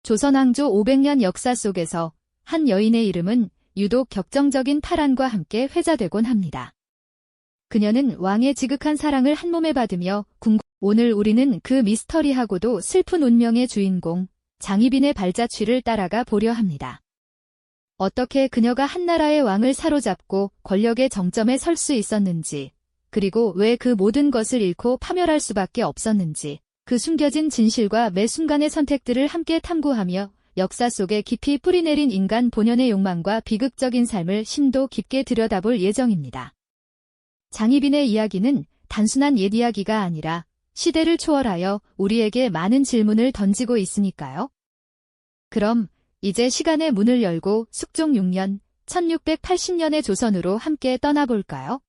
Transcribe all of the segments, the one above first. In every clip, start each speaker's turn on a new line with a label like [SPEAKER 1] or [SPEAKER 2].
[SPEAKER 1] 조선 왕조 500년 역사 속에서 한 여인의 이름은 유독 격정적인 파란과 함께 회자되곤 합니다. 그녀는 왕의 지극한 사랑을 한몸에 받으며 오늘 우리는 그 미스터리하고도 슬픈 운명의 주인공 장희빈의 발자취를 따라가 보려 합니다. 어떻게 그녀가 한나라의 왕을 사로잡고 권력의 정점에 설 수 있었는지, 그리고 왜 그 모든 것을 잃고 파멸할 수밖에 없었는지, 그 숨겨진 진실과 매 순간의 선택들을 함께 탐구하며 역사 속에 깊이 뿌리내린 인간 본연의 욕망과 비극적인 삶을 심도 깊게 들여다볼 예정입니다. 장희빈의 이야기는 단순한 옛 이야기가 아니라 시대를 초월하여 우리에게 많은 질문을 던지고 있으니까요. 그럼 이제 시간의 문을 열고 숙종 6년 1680년의 조선으로 함께 떠나볼까요?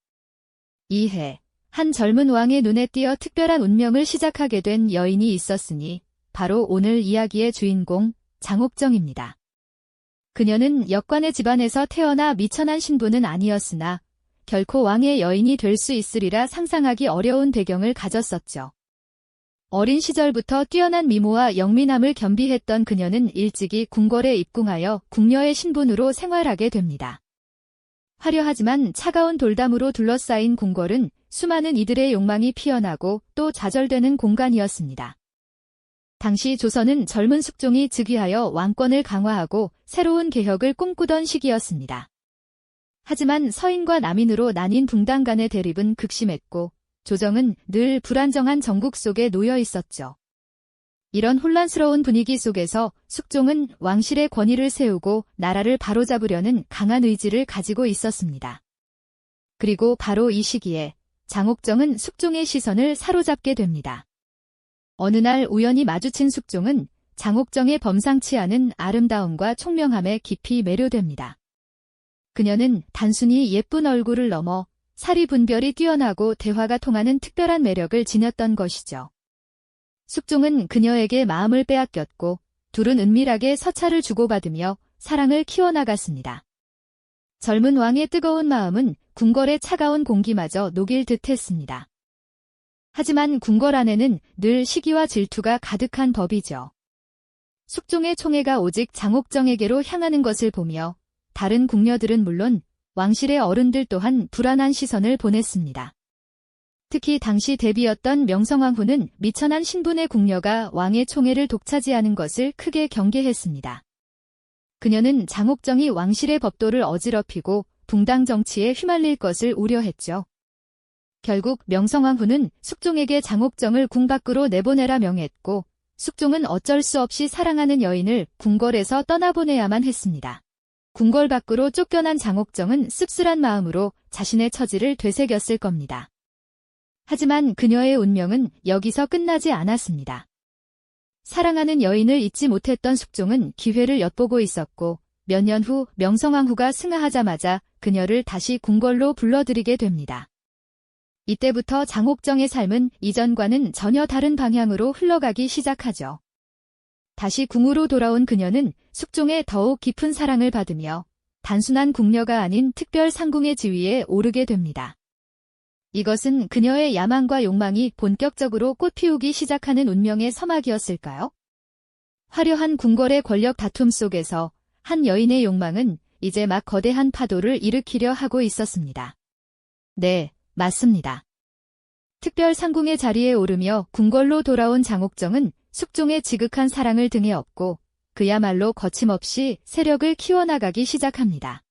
[SPEAKER 1] 이해. 한 젊은 왕의 눈에 띄어 특별한 운명을 시작하게 된 여인이 있었으니 바로 오늘 이야기의 주인공 장옥정입니다. 그녀는 역관의 집안에서 태어나 미천한 신부는 아니었으나 결코 왕의 여인이 될 수 있으리라 상상하기 어려운 배경을 가졌었죠. 어린 시절부터 뛰어난 미모와 영민함을 겸비했던 그녀는 일찍이 궁궐에 입궁하여 궁녀의 신분으로 생활하게 됩니다. 화려하지만 차가운 돌담으로 둘러싸인 궁궐은 수많은 이들의 욕망이 피어나고 또 좌절되는 공간이었습니다. 당시 조선은 젊은 숙종이 즉위하여 왕권을 강화하고 새로운 개혁을 꿈꾸던 시기였습니다. 하지만 서인과 남인으로 나뉜 붕당 간의 대립은 극심했고 조정은 늘 불안정한 정국 속에 놓여 있었죠. 이런 혼란스러운 분위기 속에서 숙종은 왕실의 권위를 세우고 나라를 바로잡으려는 강한 의지를 가지고 있었습니다. 그리고 바로 이 시기에 장옥정은 숙종의 시선을 사로잡게 됩니다. 어느 날 우연히 마주친 숙종은 장옥정의 범상치 않은 아름다움과 총명함에 깊이 매료됩니다. 그녀는 단순히 예쁜 얼굴을 넘어 사리 분별이 뛰어나고 대화가 통하는 특별한 매력을 지녔던 것이죠. 숙종은 그녀에게 마음을 빼앗겼고 둘은 은밀하게 서찰을 주고받으며 사랑을 키워나갔습니다. 젊은 왕의 뜨거운 마음은 궁궐의 차가운 공기마저 녹일 듯했습니다. 하지만 궁궐 안에는 늘 시기와 질투가 가득한 법이죠. 숙종의 총애가 오직 장옥정에게로 향하는 것을 보며 다른 궁녀들은 물론 왕실의 어른들 또한 불안한 시선을 보냈습니다. 특히 당시 대비였던 명성황후는 미천한 신분의 궁녀가 왕의 총애를 독차지하는 것을 크게 경계했습니다. 그녀는 장옥정이 왕실의 법도를 어지럽히고 붕당 정치에 휘말릴 것을 우려했죠. 결국 명성황후는 숙종에게 장옥정을 궁 밖으로 내보내라 명했고 숙종은 어쩔 수 없이 사랑하는 여인을 궁궐에서 떠나보내야만 했습니다. 궁궐 밖으로 쫓겨난 장옥정은 씁쓸한 마음으로 자신의 처지를 되새겼을 겁니다. 하지만 그녀의 운명은 여기서 끝나지 않았습니다. 사랑하는 여인을 잊지 못했던 숙종은 기회를 엿보고 있었고 몇 년 후 명성황후가 승하하자마자 그녀를 다시 궁궐로 불러들이게 됩니다. 이때부터 장옥정의 삶은 이전과는 전혀 다른 방향으로 흘러가기 시작하죠. 다시 궁으로 돌아온 그녀는 숙종의 더욱 깊은 사랑을 받으며 단순한 궁녀가 아닌 특별 상궁의 지위에 오르게 됩니다. 이것은 그녀의 야망과 욕망이 본격적으로 꽃피우기 시작하는 운명의 서막이었을까요? 화려한 궁궐의 권력 다툼 속에서 한 여인의 욕망은 이제 막 거대한 파도를 일으키려 하고 있었습니다. 네, 맞습니다. 특별 상궁의 자리에 오르며 궁궐로 돌아온 장옥정은 숙종의 지극한 사랑을 등에 업고 그야말로 거침없이 세력을 키워나가기 시작합니다.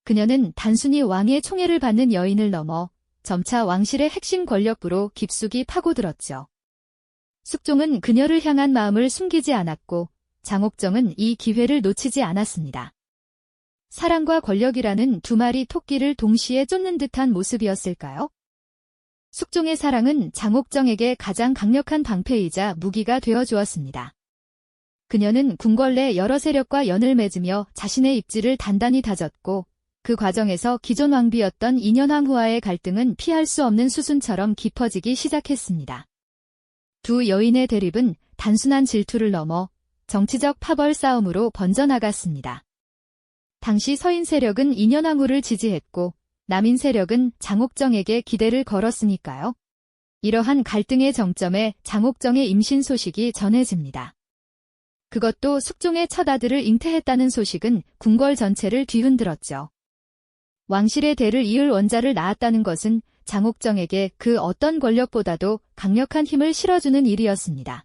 [SPEAKER 1] 그녀는 단순히 왕의 총애를 받는 여인을 넘어 점차 왕실의 핵심 권력부로 깊숙이 파고들었죠. 숙종은 그녀를 향한 마음을 숨기지 않았고 장옥정은 이 기회를 놓치지 않았습니다. 사랑과 권력이라는 두 마리 토끼를 동시에 쫓는 듯한 모습이었을까요? 숙종의 사랑은 장옥정에게 가장 강력한 방패이자 무기가 되어주었습니다. 그녀는 궁궐 내 여러 세력과 연을 맺으며 자신의 입지를 단단히 다졌고 그 과정에서 기존 왕비였던 인현왕후와의 갈등은 피할 수 없는 수순처럼 깊어지기 시작했습니다. 두 여인의 대립은 단순한 질투를 넘어 정치적 파벌 싸움으로 번져나갔습니다. 당시 서인 세력은 인현왕후를 지지했고 남인 세력은 장옥정에게 기대를 걸었으니까요. 이러한 갈등의 정점에 장옥정의 임신 소식이 전해집니다. 그것도 숙종의 첫 아들을 잉태했다는 소식은 궁궐 전체를 뒤흔들었죠. 왕실의 대를 이을 원자를 낳았다는 것은 장옥정에게 그 어떤 권력보다도 강력한 힘을 실어주는 일이었습니다.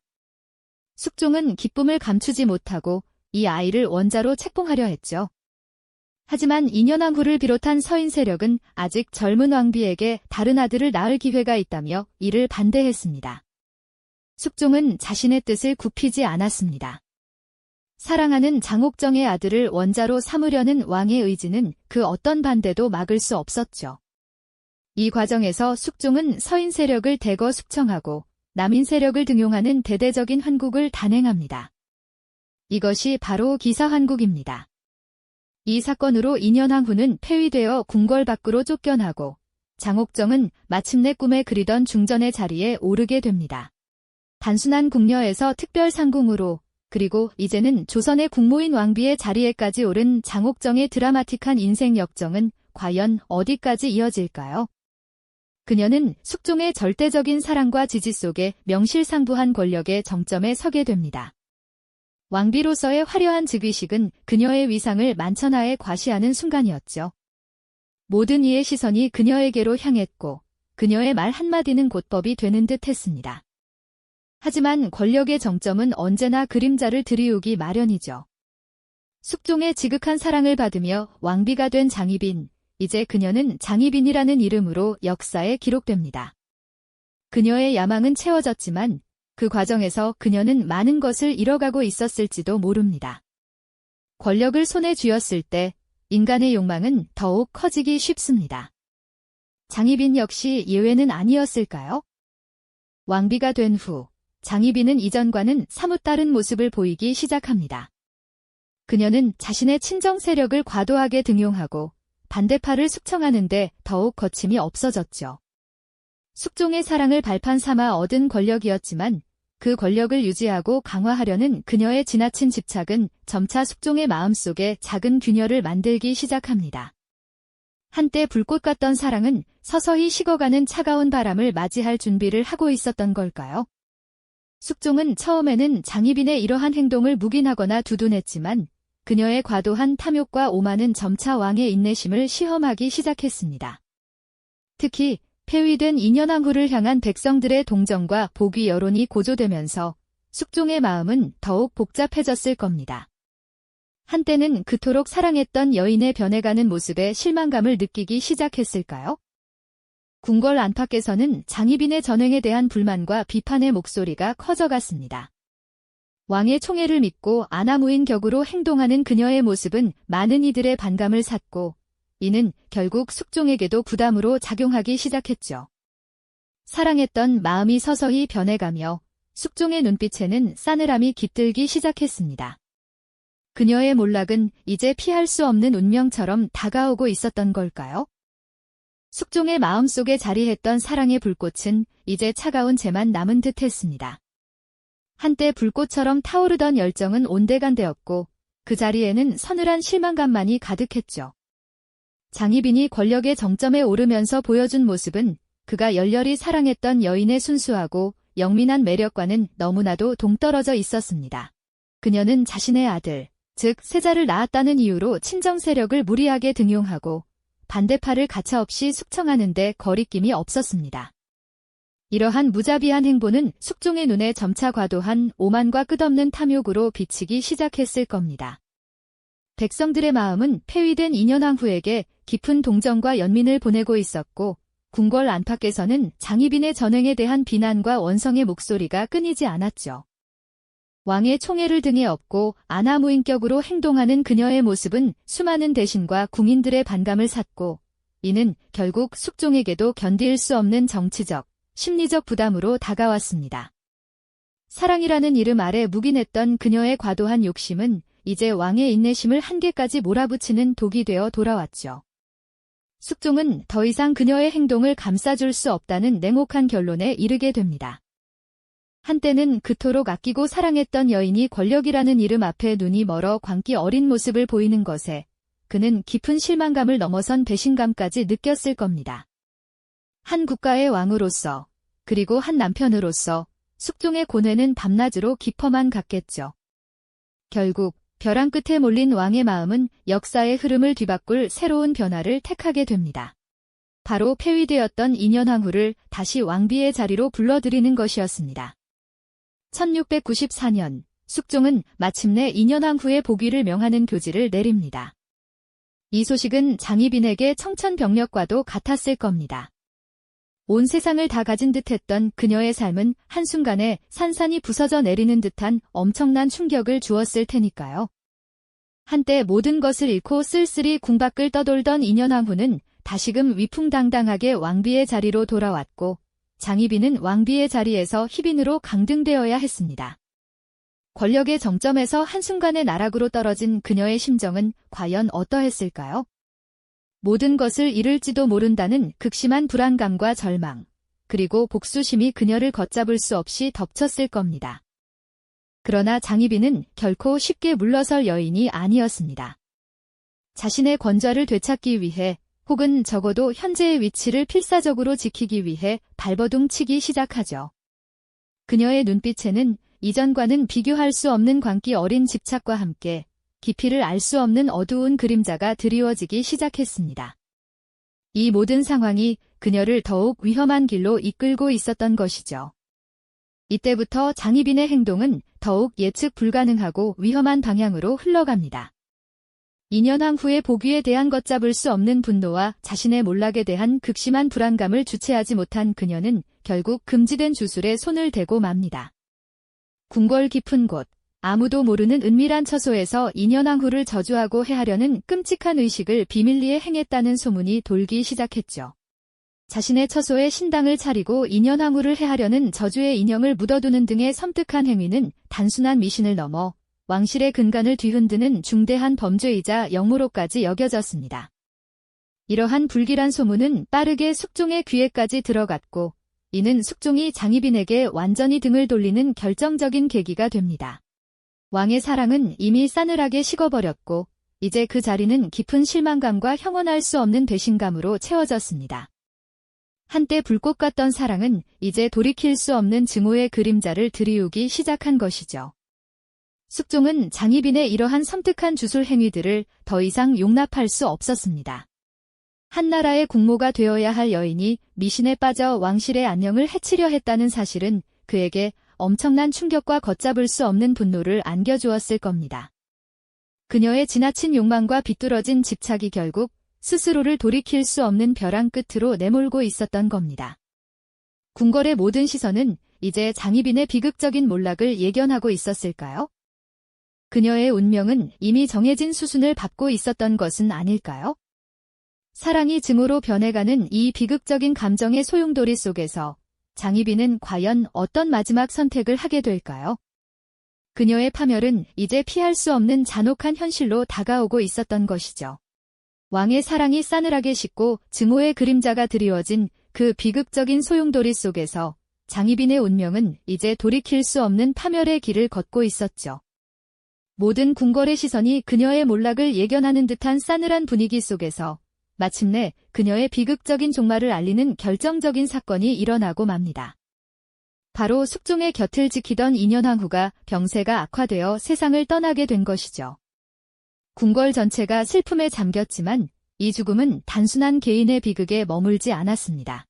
[SPEAKER 1] 숙종은 기쁨을 감추지 못하고 이 아이를 원자로 책봉하려 했죠. 하지만 인현왕후를 비롯한 서인 세력은 아직 젊은 왕비에게 다른 아들을 낳을 기회가 있다며 이를 반대했습니다. 숙종은 자신의 뜻을 굽히지 않았습니다. 사랑하는 장옥정의 아들을 원자로 삼으려는 왕의 의지는 그 어떤 반대도 막을 수 없었죠. 이 과정에서 숙종은 서인 세력을 대거 숙청하고 남인 세력을 등용하는 대대적인 환국을 단행합니다. 이것이 바로 기사환국입니다. 이 사건으로 인현왕후는 폐위되어 궁궐 밖으로 쫓겨나고 장옥정은 마침내 꿈에 그리던 중전의 자리에 오르게 됩니다. 단순한 궁녀에서 특별 상궁으로, 그리고 이제는 조선의 국모인 왕비의 자리에까지 오른 장옥정의 드라마틱한 인생 역정은 과연 어디까지 이어질까요? 그녀는 숙종의 절대적인 사랑과 지지 속에 명실상부한 권력의 정점에 서게 됩니다. 왕비로서의 화려한 즉위식은 그녀의 위상을 만천하에 과시하는 순간이었죠. 모든 이의 시선이 그녀에게로 향했고 그녀의 말 한마디는 곧 법이 되는 듯 했습니다. 하지만 권력의 정점은 언제나 그림자를 들이우기 마련이죠. 숙종의 지극한 사랑을 받으며 왕비가 된 장희빈, 이제 그녀는 장희빈이라는 이름으로 역사에 기록됩니다. 그녀의 야망은 채워졌지만 그 과정에서 그녀는 많은 것을 잃어가고 있었을지도 모릅니다. 권력을 손에 쥐었을 때 인간의 욕망은 더욱 커지기 쉽습니다. 장희빈 역시 예외는 아니었을까요? 왕비가 된 후 장희빈은 이전과는 사뭇 다른 모습을 보이기 시작합니다. 그녀는 자신의 친정 세력을 과도하게 등용하고 반대파를 숙청하는데 더욱 거침이 없어졌죠. 숙종의 사랑을 발판 삼아 얻은 권력이었지만 그 권력을 유지하고 강화하려는 그녀의 지나친 집착은 점차 숙종의 마음속에 작은 균열을 만들기 시작합니다. 한때 불꽃 같던 사랑은 서서히 식어가는 차가운 바람을 맞이할 준비를 하고 있었던 걸까요? 숙종은 처음에는 장희빈의 이러한 행동을 묵인하거나 두둔했지만 그녀의 과도한 탐욕과 오만은 점차 왕의 인내심을 시험하기 시작했습니다. 특히 폐위된 인현왕후를 향한 백성들의 동정과 복위 여론이 고조되면서 숙종의 마음은 더욱 복잡해졌을 겁니다. 한때는 그토록 사랑했던 여인의 변해가는 모습에 실망감을 느끼기 시작했을까요? 궁궐 안팎에서는 장희빈의 전횡에 대한 불만과 비판의 목소리가 커져갔습니다. 왕의 총애를 믿고 아나무인 격으로 행동하는 그녀의 모습은 많은 이들의 반감을 샀고 이는 결국 숙종에게도 부담으로 작용하기 시작했죠. 사랑했던 마음이 서서히 변해가며 숙종의 눈빛에는 싸늘함이 깃들기 시작했습니다. 그녀의 몰락은 이제 피할 수 없는 운명처럼 다가오고 있었던 걸까요? 숙종의 마음속에 자리했던 사랑의 불꽃은 이제 차가운 재만 남은 듯 했습니다. 한때 불꽃처럼 타오르던 열정은 온데간데였고 그 자리에는 서늘한 실망감만이 가득했죠. 장희빈이 권력의 정점에 오르면서 보여준 모습은 그가 열렬히 사랑했던 여인의 순수하고 영민한 매력과는 너무나도 동떨어져 있었습니다. 그녀는 자신의 아들, 즉 세자를 낳았다는 이유로 친정 세력을 무리하게 등용하고 반대파를 가차없이 숙청하는 데 거리낌이 없었습니다. 이러한 무자비한 행보는 숙종의 눈에 점차 과도한 오만과 끝없는 탐욕으로 비치기 시작했을 겁니다. 백성들의 마음은 폐위된 인현왕후에게 깊은 동정과 연민을 보내고 있었고 궁궐 안팎에서는 장희빈의 전횡에 대한 비난과 원성의 목소리가 끊이지 않았죠. 왕의 총애를 등에 업고 아나무인격으로 행동하는 그녀의 모습은 수많은 대신과 궁인들의 반감을 샀고 이는 결국 숙종에게도 견딜 수 없는 정치적, 심리적 부담으로 다가왔습니다. 사랑이라는 이름 아래 묵인했던 그녀의 과도한 욕심은 이제 왕의 인내심을 한계까지 몰아붙이는 독이 되어 돌아왔죠. 숙종은 더 이상 그녀의 행동을 감싸줄 수 없다는 냉혹한 결론에 이르게 됩니다. 한때는 그토록 아끼고 사랑했던 여인이 권력이라는 이름 앞에 눈이 멀어 광기 어린 모습을 보이는 것에 그는 깊은 실망감을 넘어선 배신감까지 느꼈을 겁니다. 한 국가의 왕으로서 그리고 한 남편으로서 숙종의 고뇌는 밤낮으로 깊어만 갔겠죠. 결국 벼랑 끝에 몰린 왕의 마음은 역사의 흐름을 뒤바꿀 새로운 변화를 택하게 됩니다. 바로 폐위되었던 인현왕후를 다시 왕비의 자리로 불러들이는 것이었습니다. 1694년 숙종은 마침내 인현왕후의 복위를 명하는 교지를 내립니다. 이 소식은 장희빈에게 청천벽력과도 같았을 겁니다. 온 세상을 다 가진 듯했던 그녀의 삶은 한순간에 산산이 부서져 내리는 듯한 엄청난 충격을 주었을 테니까요. 한때 모든 것을 잃고 쓸쓸히 궁밖을 떠돌던 인현왕후는 다시금 위풍당당하게 왕비의 자리로 돌아왔고 장희빈은 왕비의 자리에서 희빈으로 강등되어야 했습니다. 권력의 정점에서 한순간에 나락으로 떨어진 그녀의 심정은 과연 어떠했을까요? 모든 것을 잃을지도 모른다는 극심한 불안감과 절망, 그리고 복수심이 그녀를 걷잡을 수 없이 덮쳤을 겁니다. 그러나 장희빈은 결코 쉽게 물러설 여인이 아니었습니다. 자신의 권좌를 되찾기 위해 혹은 적어도 현재의 위치를 필사적으로 지키기 위해 발버둥 치기 시작하죠. 그녀의 눈빛에는 이전과는 비교할 수 없는 광기 어린 집착과 함께 깊이를 알 수 없는 어두운 그림자가 드리워지기 시작했습니다. 이 모든 상황이 그녀를 더욱 위험한 길로 이끌고 있었던 것이죠. 이때부터 장희빈의 행동은 더욱 예측 불가능하고 위험한 방향으로 흘러갑니다. 인현왕후의 복위에 대한 걷잡을 수 없는 분노와 자신의 몰락에 대한 극심한 불안감을 주체하지 못한 그녀는 결국 금지된 주술에 손을 대고 맙니다. 궁궐 깊은 곳, 아무도 모르는 은밀한 처소에서 인현왕후를 저주하고 해하려는 끔찍한 의식을 비밀리에 행했다는 소문이 돌기 시작했죠. 자신의 처소에 신당을 차리고 인현왕후를 해하려는 저주의 인형을 묻어두는 등의 섬뜩한 행위는 단순한 미신을 넘어 왕실의 근간을 뒤흔드는 중대한 범죄이자 역모로까지 여겨졌습니다. 이러한 불길한 소문은 빠르게 숙종의 귀에까지 들어갔고 이는 숙종이 장희빈에게 완전히 등을 돌리는 결정적인 계기가 됩니다. 왕의 사랑은 이미 싸늘하게 식어버렸고 이제 그 자리는 깊은 실망감과 형언할 수 없는 배신감으로 채워졌습니다. 한때 불꽃 같던 사랑은 이제 돌이킬 수 없는 증오의 그림자를 드리우기 시작한 것이죠. 숙종은 장희빈의 이러한 섬뜩한 주술 행위들을 더 이상 용납할 수 없었습니다. 한나라의 국모가 되어야 할 여인이 미신에 빠져 왕실의 안녕을 해치려 했다는 사실은 그에게 엄청난 충격과 걷잡을 수 없는 분노를 안겨주었을 겁니다. 그녀의 지나친 욕망과 비뚤어진 집착이 결국 스스로를 돌이킬 수 없는 벼랑 끝으로 내몰고 있었던 겁니다. 궁궐의 모든 시선은 이제 장희빈의 비극적인 몰락을 예견하고 있었을까요? 그녀의 운명은 이미 정해진 수순을 밟고 있었던 것은 아닐까요? 사랑이 증오로 변해가는 이 비극적인 감정의 소용돌이 속에서 장희빈은 과연 어떤 마지막 선택을 하게 될까요? 그녀의 파멸은 이제 피할 수 없는 잔혹한 현실로 다가오고 있었던 것이죠. 왕의 사랑이 싸늘하게 식고 증오의 그림자가 드리워진 그 비극적인 소용돌이 속에서 장희빈의 운명은 이제 돌이킬 수 없는 파멸의 길을 걷고 있었죠. 모든 궁궐의 시선이 그녀의 몰락을 예견하는 듯한 싸늘한 분위기 속에서 마침내 그녀의 비극적인 종말을 알리는 결정적인 사건이 일어나고 맙니다. 바로 숙종의 곁을 지키던 인현왕후가 병세가 악화되어 세상을 떠나게 된 것이죠. 궁궐 전체가 슬픔에 잠겼지만 이 죽음은 단순한 개인의 비극에 머물지 않았습니다.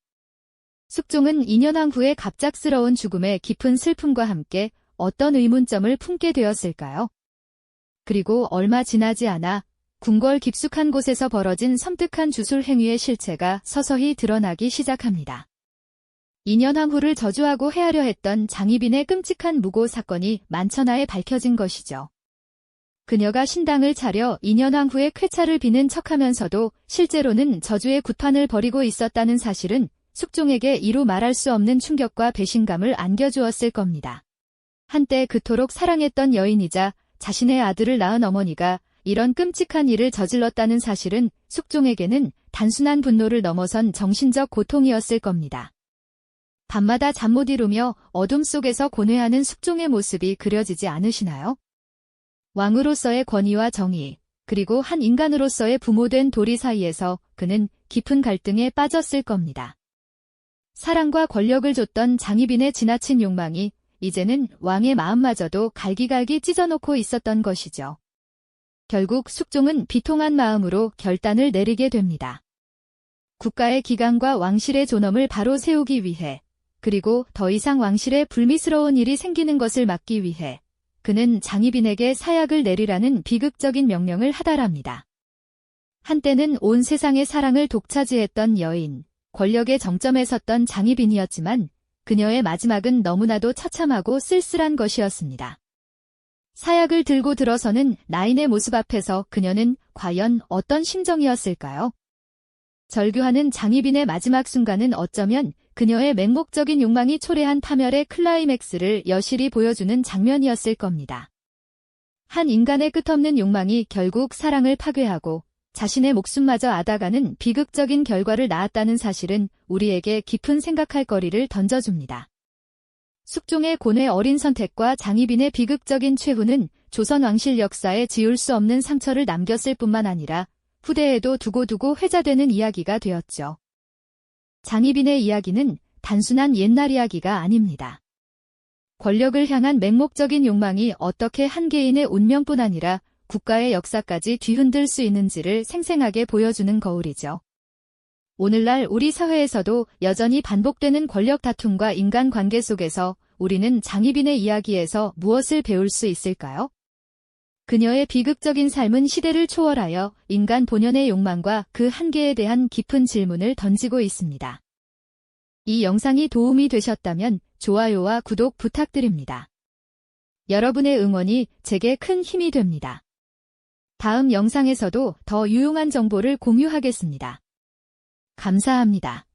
[SPEAKER 1] 숙종은 인현왕후의 갑작스러운 죽음에 깊은 슬픔과 함께 어떤 의문점을 품게 되었을까요? 그리고 얼마 지나지 않아 궁궐 깊숙한 곳에서 벌어진 섬뜩한 주술 행위의 실체가 서서히 드러나기 시작합니다. 인현왕후를 저주하고 해하려 했던 장희빈의 끔찍한 무고 사건이 만천하에 밝혀진 것이죠. 그녀가 신당을 차려 인현왕후의 쾌차를 비는 척하면서도 실제로는 저주의 굿판을 벌이고 있었다는 사실은 숙종에게 이루 말할 수 없는 충격과 배신감을 안겨주었을 겁니다. 한때 그토록 사랑했던 여인이자 자신의 아들을 낳은 어머니가 이런 끔찍한 일을 저질렀다는 사실은 숙종에게는 단순한 분노를 넘어선 정신적 고통이었을 겁니다. 밤마다 잠 못 이루며 어둠 속에서 고뇌하는 숙종의 모습이 그려지지 않으시나요? 왕으로서의 권위와 정의, 그리고 한 인간으로서의 부모된 도리 사이에서 그는 깊은 갈등에 빠졌을 겁니다. 사랑과 권력을 줬던 장희빈의 지나친 욕망이 이제는 왕의 마음마저도 갈기갈기 찢어놓고 있었던 것이죠. 결국 숙종은 비통한 마음으로 결단을 내리게 됩니다. 국가의 기강과 왕실의 존엄을 바로 세우기 위해, 그리고 더 이상 왕실에 불미스러운 일이 생기는 것을 막기 위해 그는 장희빈에게 사약을 내리라는 비극적인 명령을 하달합니다. 한때는 온 세상의 사랑을 독차지했던 여인, 권력의 정점에 섰던 장희빈이었지만 그녀의 마지막은 너무나도 처참하고 쓸쓸한 것이었습니다. 사약을 들고 들어서는 나인의 모습 앞에서 그녀는 과연 어떤 심정이었을까요? 절규하는 장희빈의 마지막 순간은 어쩌면 그녀의 맹목적인 욕망이 초래한 파멸의 클라이맥스를 여실히 보여주는 장면이었을 겁니다. 한 인간의 끝없는 욕망이 결국 사랑을 파괴하고 자신의 목숨마저 앗아가는 비극적인 결과를 낳았다는 사실은 우리에게 깊은 생각할 거리를 던져줍니다. 숙종의 고뇌 어린 선택과 장희빈의 비극적인 최후는 조선 왕실 역사에 지울 수 없는 상처를 남겼을 뿐만 아니라 후대에도 두고두고 회자되는 이야기가 되었죠. 장희빈의 이야기는 단순한 옛날 이야기가 아닙니다. 권력을 향한 맹목적인 욕망이 어떻게 한 개인의 운명뿐 아니라 국가의 역사까지 뒤흔들 수 있는지를 생생하게 보여주는 거울이죠. 오늘날 우리 사회에서도 여전히 반복되는 권력 다툼과 인간관계 속에서 우리는 장희빈의 이야기에서 무엇을 배울 수 있을까요? 그녀의 비극적인 삶은 시대를 초월하여 인간 본연의 욕망과 그 한계에 대한 깊은 질문을 던지고 있습니다. 이 영상이 도움이 되셨다면 좋아요와 구독 부탁드립니다. 여러분의 응원이 제게 큰 힘이 됩니다. 다음 영상에서도 더 유용한 정보를 공유하겠습니다. 감사합니다.